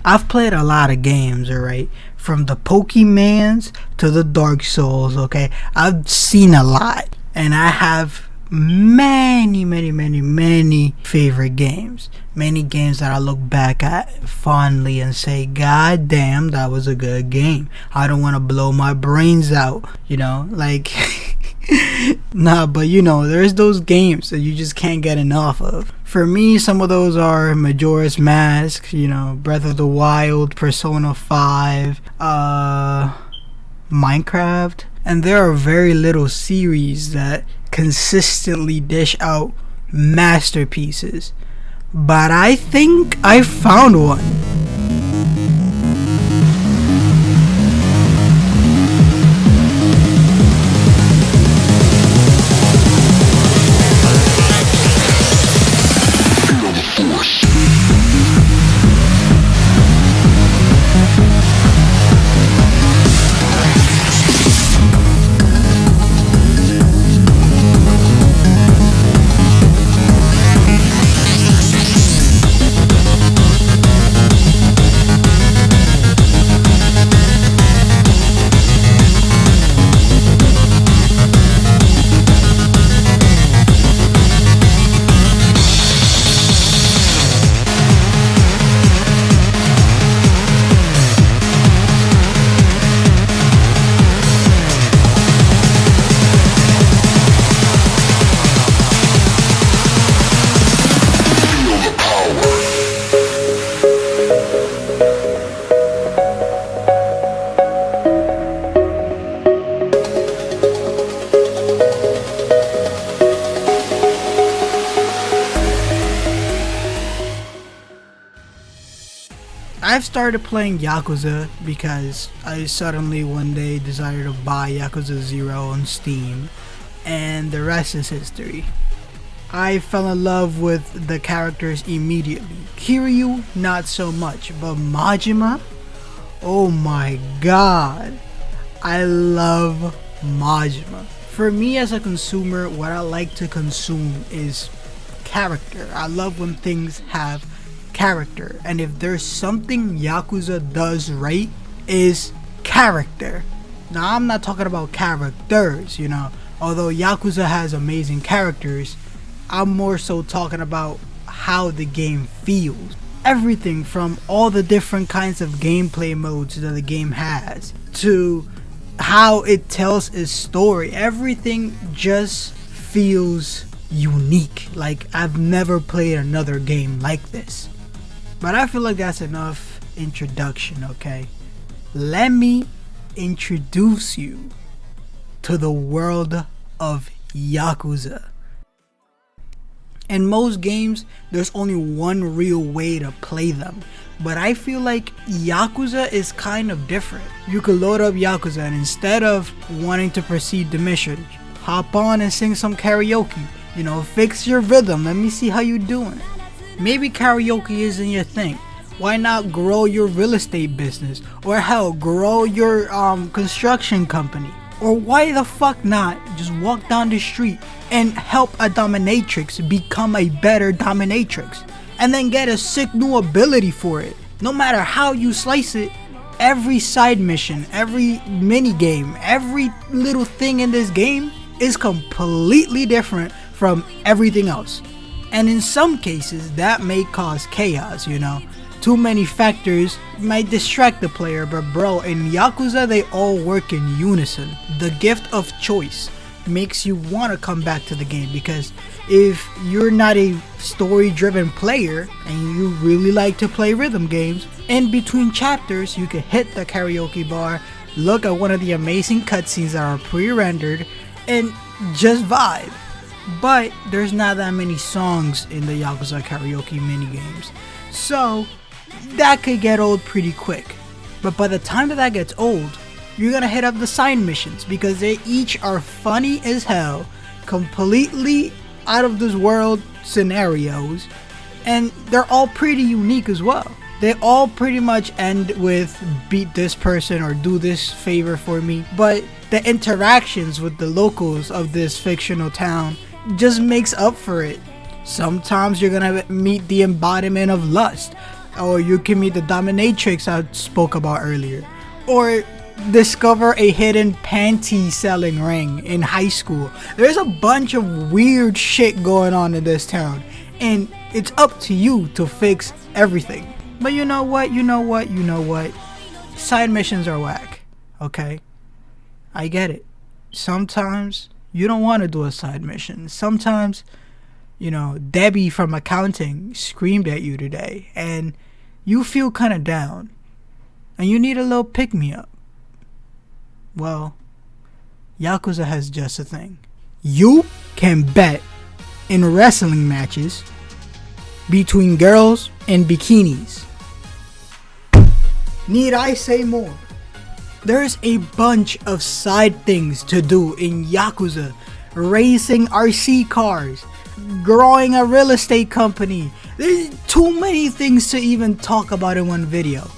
I've played a lot of games, alright? From the Pokemans to the Dark Souls, okay? I've seen a lot. And I have many favorite games. Many games that I look back at fondly and say, God damn, that was a good game. I don't want to blow my brains out, like... Nah, but there's those games that you just can't get enough of. For me, some of those are Majora's Mask, Breath of the Wild, Persona 5, Minecraft. And there are very little series that consistently dish out masterpieces. But I think I found one. I've started playing Yakuza because I suddenly one day decided to buy Yakuza 0 on Steam, and the rest is history. I fell in love with the characters immediately. Kiryu, not so much, but Majima? Oh my god. I love Majima. For me as a consumer, what I like to consume is character. I love when things have character, and if there's something Yakuza does right, is character. Now I'm not talking about characters, although Yakuza has amazing characters. I'm more so talking about how the game feels. Everything from all the different kinds of gameplay modes that the game has to how it tells its story. Everything just feels unique. Like I've never played another game like this. But I feel like that's enough introduction, okay? Let me introduce you to the world of Yakuza. In most games, there's only one real way to play them. But I feel like Yakuza is kind of different. You could load up Yakuza and instead of wanting to proceed the mission, hop on and sing some karaoke. Fix your rhythm. Let me see how you doing. Maybe karaoke isn't your thing. Why not grow your real estate business? Or hell, grow your construction company? Or why the fuck not just walk down the street and help a dominatrix become a better dominatrix? And then get a sick new ability for it. No matter how you slice it, every side mission, every mini game, every little thing in this game is completely different from everything else. And in some cases, that may cause chaos, Too many factors might distract the player, but bro, in Yakuza, they all work in unison. The gift of choice makes you want to come back to the game, because if you're not a story-driven player and you really like to play rhythm games, in between chapters, you can hit the karaoke bar, look at one of the amazing cutscenes that are pre-rendered, and just vibe. But there's not that many songs in the Yakuza karaoke minigames, so that could get old pretty quick. But by the time that gets old, you're gonna hit up the side missions, because they each are funny as hell, completely out of this world scenarios, and they're all pretty unique as well. They all pretty much end with beat this person or do this favor for me, but the interactions with the locals of this fictional town just makes up for it. Sometimes you're gonna meet the embodiment of lust. Or you can meet the dominatrix I spoke about earlier. Or discover a hidden panty selling ring in high school. There's a bunch of weird shit going on in this town, and it's up to you to fix everything. But you know what? Side missions are whack, okay? I get it. Sometimes you don't want to do a side mission. Sometimes, Debbie from accounting screamed at you today, and you feel kind of down, and you need a little pick-me-up. Well, Yakuza has just a thing. You can bet in wrestling matches between girls in bikinis. Need I say more? There's a bunch of side things to do in Yakuza. Racing RC cars, growing a real estate company. There's too many things to even talk about in one video.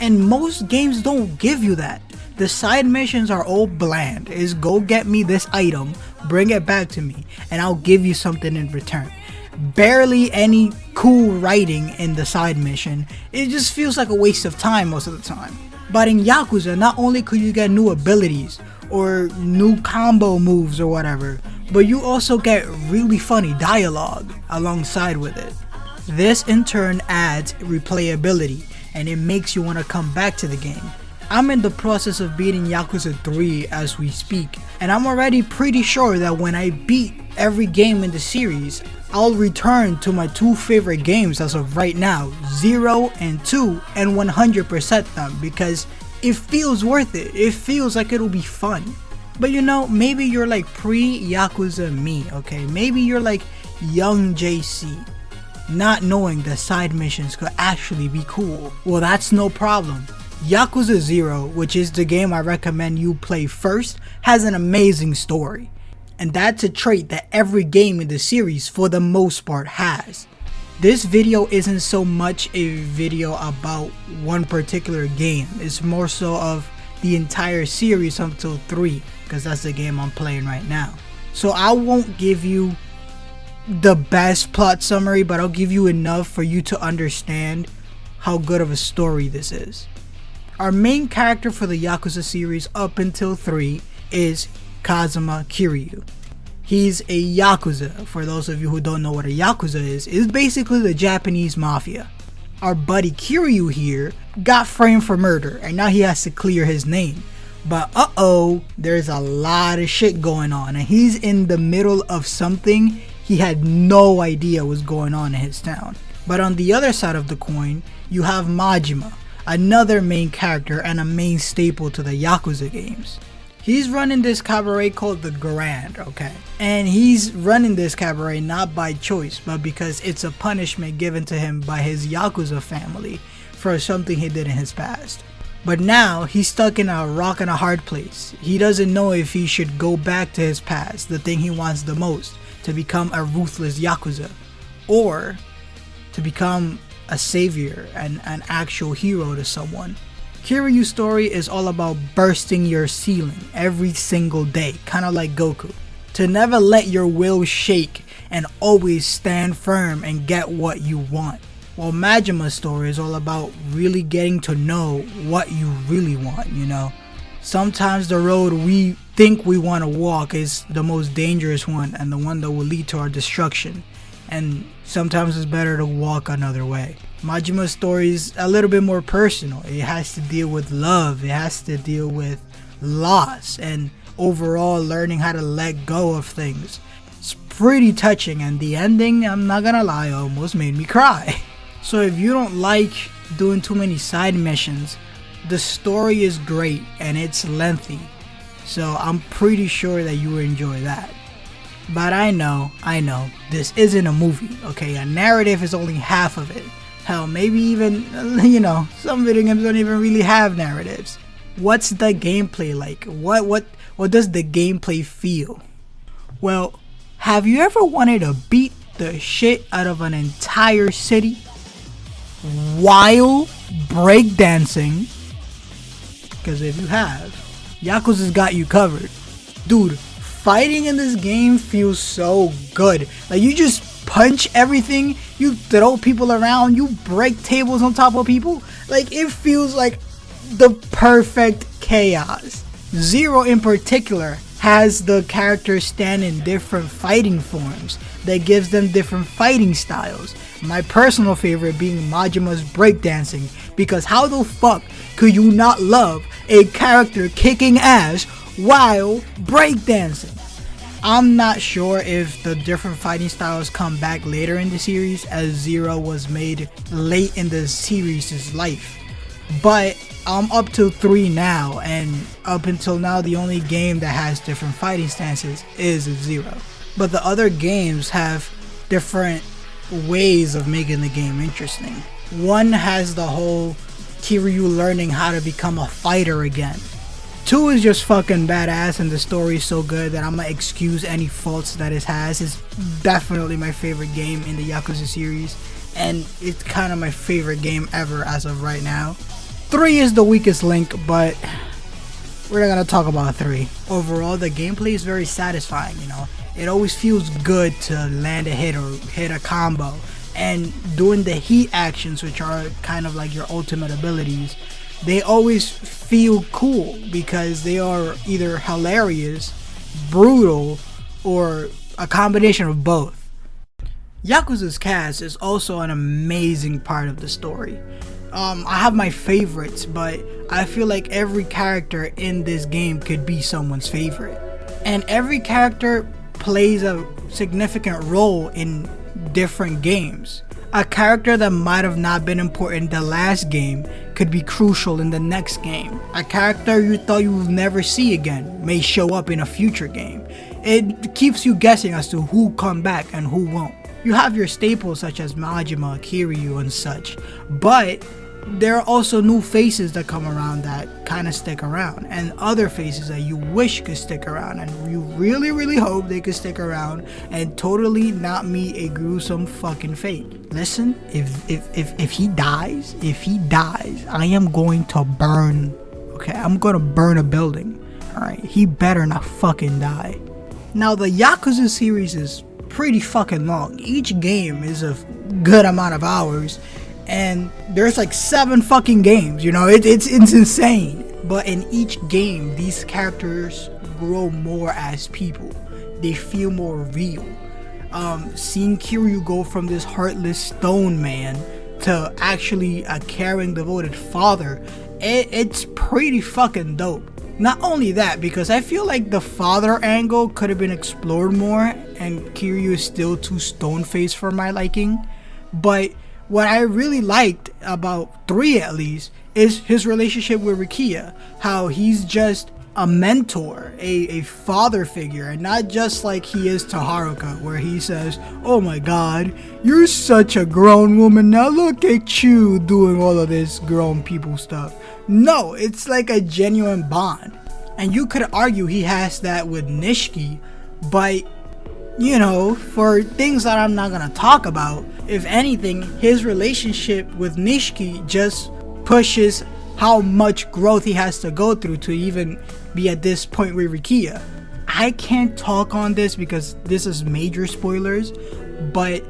And most games don't give you that. The side missions are all bland. Is go get me this item, bring it back to me, and I'll give you something in return. Barely any cool writing in the side mission. It just feels like a waste of time most of the time. But in Yakuza, not only could you get new abilities or new combo moves or whatever, but you also get really funny dialogue alongside with it. This in turn adds replayability, and it makes you want to come back to the game. I'm in the process of beating Yakuza 3 as we speak, and I'm already pretty sure that when I beat every game in the series, I'll return to my two favorite games as of right now, 0 and 2, and 100% them, because it feels worth it. It feels like it'll be fun. But maybe you're like pre-Yakuza me, okay? Maybe you're like young JC, not knowing that side missions could actually be cool. Well, that's no problem. Yakuza 0, which is the game I recommend you play first, has an amazing story. And that's a trait that every game in the series for the most part has. This video isn't so much a video about one particular game. It's more so of the entire series until 3, because that's the game I'm playing right now. So I won't give you the best plot summary, but I'll give you enough for you to understand how good of a story this is. Our main character for the Yakuza series up until 3 is Kazuma Kiryu. He's a Yakuza. For those of you who don't know what a Yakuza is basically the Japanese mafia. Our buddy Kiryu here got framed for murder, and now he has to clear his name. But there's a lot of shit going on, and he's in the middle of something he had no idea was going on in his town. But on the other side of the coin, you have Majima, another main character and a main staple to the Yakuza games. He's running this cabaret called the Grand, okay? And he's running this cabaret not by choice, but because it's a punishment given to him by his Yakuza family for something he did in his past. But now he's stuck in a rock and a hard place. He doesn't know if he should go back to his past, the thing he wants the most, to become a ruthless Yakuza, or to become a savior and an actual hero to someone. Kiryu's story is all about bursting your ceiling every single day, kind of like Goku. To never let your will shake and always stand firm and get what you want. While Majima's story is all about really getting to know what you really want, Sometimes the road we think we want to walk is the most dangerous one and the one that will lead to our destruction. And sometimes it's better to walk another way. Majima's story is a little bit more personal. It has to deal with love. It has to deal with loss and overall learning how to let go of things. It's pretty touching, and the ending, I'm not gonna lie, almost made me cry. So if you don't like doing too many side missions, the story is great and it's lengthy. So I'm pretty sure that you will enjoy that. But I know, this isn't a movie, okay? A narrative is only half of it. Hell, maybe even, some video games don't even really have narratives. What's the gameplay like? What does the gameplay feel? Well, have you ever wanted to beat the shit out of an entire city while breakdancing? Because if you have, Yakuza's got you covered. Dude, fighting in this game feels so good. Like, you just punch everything, you throw people around, you break tables on top of people. Like, it feels like the perfect chaos. Zero in particular has the characters stand in different fighting forms that gives them different fighting styles. My personal favorite being Majima's breakdancing, because how the fuck could you not love a character kicking ass while breakdancing? I'm not sure if the different fighting styles come back later in the series, as Zero was made late in the series' life. But I'm up to 3 now, and up until now the only game that has different fighting stances is Zero. But the other games have different ways of making the game interesting. One has the whole Kiryu learning how to become a fighter again. 2 is just fucking badass, and the story is so good that I'm gonna excuse any faults that it has. It's definitely my favorite game in the Yakuza series, and it's kind of my favorite game ever as of right now. 3 is the weakest link, but we're not gonna talk about 3. Overall, the gameplay is very satisfying, you know. It always feels good to land a hit or hit a combo, and doing the heat actions, which are kind of like your ultimate abilities, they always feel cool because they are either hilarious, brutal, or a combination of both. Yakuza's cast is also an amazing part of the story. I have my favorites, but I feel like every character in this game could be someone's favorite. And every character plays a significant role in different games. A character that might have not been important in the last game could be crucial in the next game. A character you thought you would never see again may show up in a future game. It keeps you guessing as to who come back and who won't. You have your staples such as Majima, Kiryu, and such, but there are also new faces that come around that kind of stick around, and other faces that you wish could stick around, and you really hope they could stick around and totally not meet a gruesome fucking fate. Listen, if he dies, I am going to burn. Okay, I'm gonna burn a building. Alright, he better not fucking die. Now, the Yakuza series is pretty fucking long. Each game is a good amount of hours, and there's like 7 fucking games, you know, it's insane. But in each game, these characters grow more as people. They feel more real. Seeing Kiryu go from this heartless stone man to actually a caring, devoted father, it's pretty fucking dope. Not only that, because I feel like the father angle could have been explored more, and Kiryu is still too stone-faced for my liking. But what I really liked about 3 at least is his relationship with Rikiya. How he's just a mentor, a father figure, and not just like he is to Haruka, where he says, "Oh my god, you're such a grown woman now, look at you doing all of this grown people stuff." No, it's like a genuine bond. And you could argue he has that with Nishiki, but you know, for things that I'm not gonna talk about, if anything, his relationship with Nishiki just pushes how much growth he has to go through to even be at this point with Rikiya. I can't talk on this because this is major spoilers, but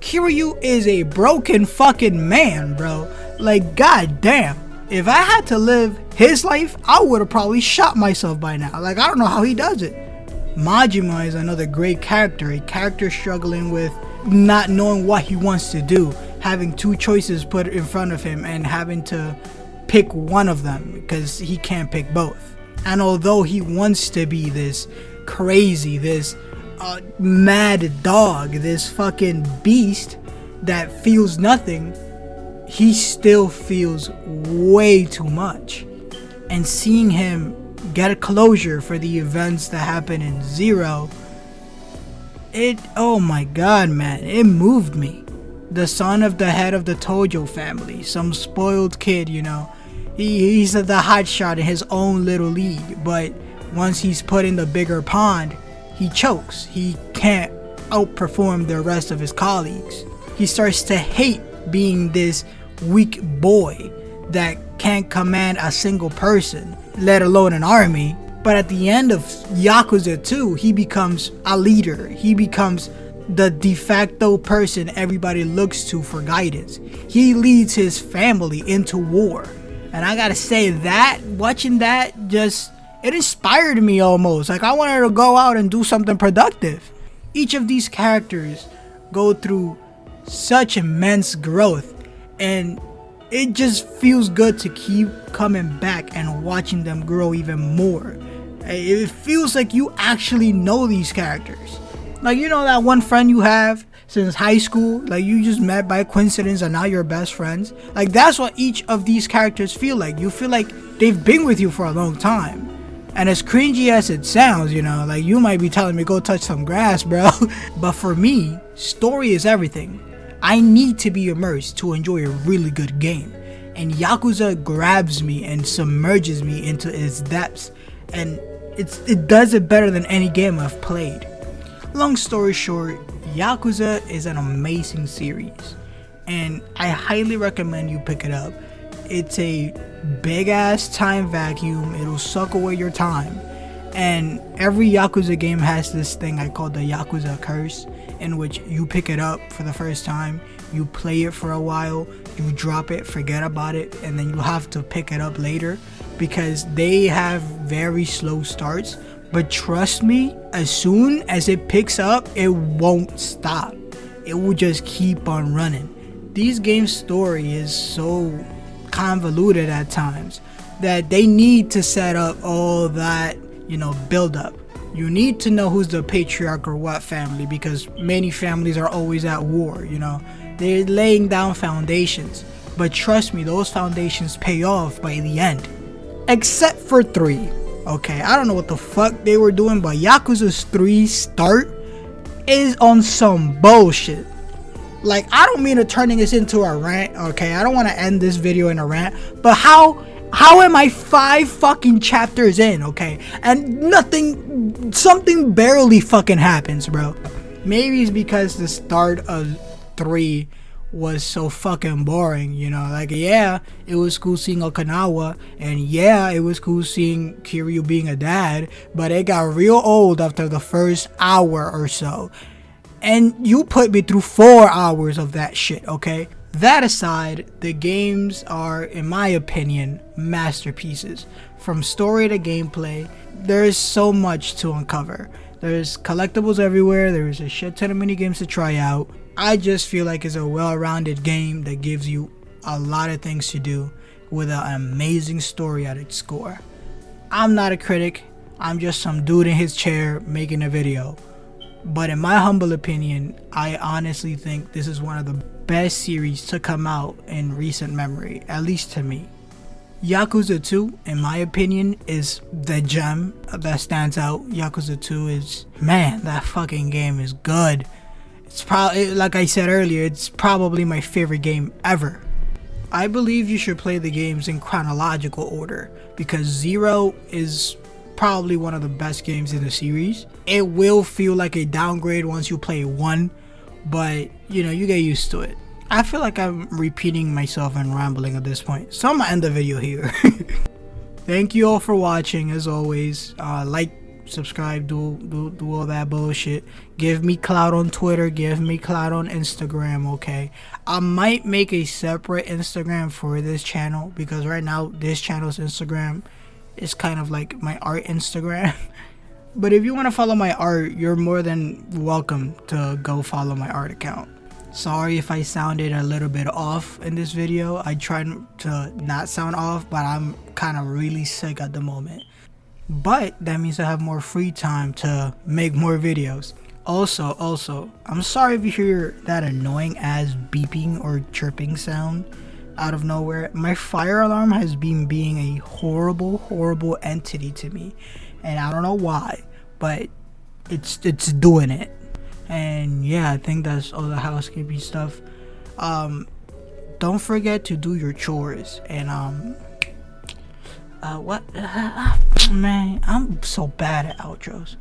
Kiryu is a broken fucking man, bro. Like, goddamn. If I had to live his life, I would have probably shot myself by now. Like, I don't know how he does it. Majima is another great character, a character struggling with not knowing what he wants to do, having 2 choices put in front of him and having to pick one of them because he can't pick both. And although he wants to be this crazy, this mad dog, this fucking beast that feels nothing, he still feels way too much. And seeing him get a closure for the events that happen in Zero, oh my god, man, it moved me. The son of the head of the Tojo family, some spoiled kid, you know, he's the hotshot in his own little league, but once he's put in the bigger pond, he chokes. He can't outperform the rest of his colleagues. He starts to hate being this weak boy that can't command a single person, let alone an army. But at the end of Yakuza 2, he becomes a leader. He becomes the de facto person everybody looks to for guidance. He leads his family into war. And I gotta say that, watching that, it inspired me almost. Like, I wanted to go out and do something productive. Each of these characters go through such immense growth, and it just feels good to keep coming back and watching them grow even more. It feels like you actually know these characters. Like, you know that one friend you have since high school, like you just met by coincidence and now you're best friends? Like, that's what each of these characters feel like. You feel like they've been with you for a long time. And as cringy as it sounds, you know, like you might be telling me go touch some grass, bro. But for me, story is everything. I need to be immersed to enjoy a really good game. And Yakuza grabs me and submerges me into its depths. And it does it better than any game I've played. Long story short, Yakuza is an amazing series. And I highly recommend you pick it up. It's a big ass time vacuum. It'll suck away your time. And every Yakuza game has this thing I call the Yakuza curse, in which you pick it up for the first time, you play it for a while, you drop it, forget about it, and then you have to pick it up later because they have very slow starts. But trust me, as soon as it picks up, it won't stop. It will just keep on running. These games' story is so convoluted at times that they need to set up all that, you know, build up. You need to know who's the patriarch or what family, because many families are always at war, you know. They're laying down foundations, but trust me, those foundations pay off by the end. Except for 3. Okay, I don't know what the fuck they were doing, but Yakuza's 3 start is on some bullshit. Like, I don't mean to turning this into a rant, okay? I don't want to end this video in a rant, but how am I 5 fucking chapters in, okay? And something barely fucking happens, bro. Maybe it's because the start of 3 was so fucking boring, you know? Like, yeah, it was cool seeing Okinawa, and yeah, it was cool seeing Kiryu being a dad, but it got real old after the first hour or so. And you put me through 4 hours of that shit, okay? That aside, the games are, in my opinion, masterpieces. From story to gameplay, there is so much to uncover. There's collectibles everywhere, there's a shit ton of mini games to try out. I just feel like it's a well-rounded game that gives you a lot of things to do with an amazing story at its core. I'm not a critic, I'm just some dude in his chair making a video. But in my humble opinion, I honestly think this is one of the best series to come out in recent memory, at least to me. Yakuza 2, in my opinion, is the gem that stands out. Yakuza 2 is, man, that fucking game is good. It's probably, like I said earlier, it's probably my favorite game ever. I believe you should play the games in chronological order, because 0 is probably one of the best games in the series. It will feel like a downgrade once you play 1, but you know, you get used to it. I feel like I'm repeating myself and rambling at this point, so I'm gonna end the video here. Thank you all for watching. As always, like, subscribe, do all that bullshit. Give me clout on Twitter, give me clout on Instagram, okay? I might make a separate Instagram for this channel, because right now this channel's Instagram is kind of like my art Instagram. But if you want to follow my art, you're more than welcome to go follow my art account. Sorry if I sounded a little bit off in this video. I tried to not sound off, but I'm kind of really sick at the moment. But that means I have more free time to make more videos. Also, I'm sorry if you hear that annoying ass beeping or chirping sound out of nowhere. My fire alarm has been being a horrible entity to me, and I don't know why, but it's doing it. And yeah, I think that's all the housekeeping stuff. Don't forget to do your chores, and man, I'm so bad at outros.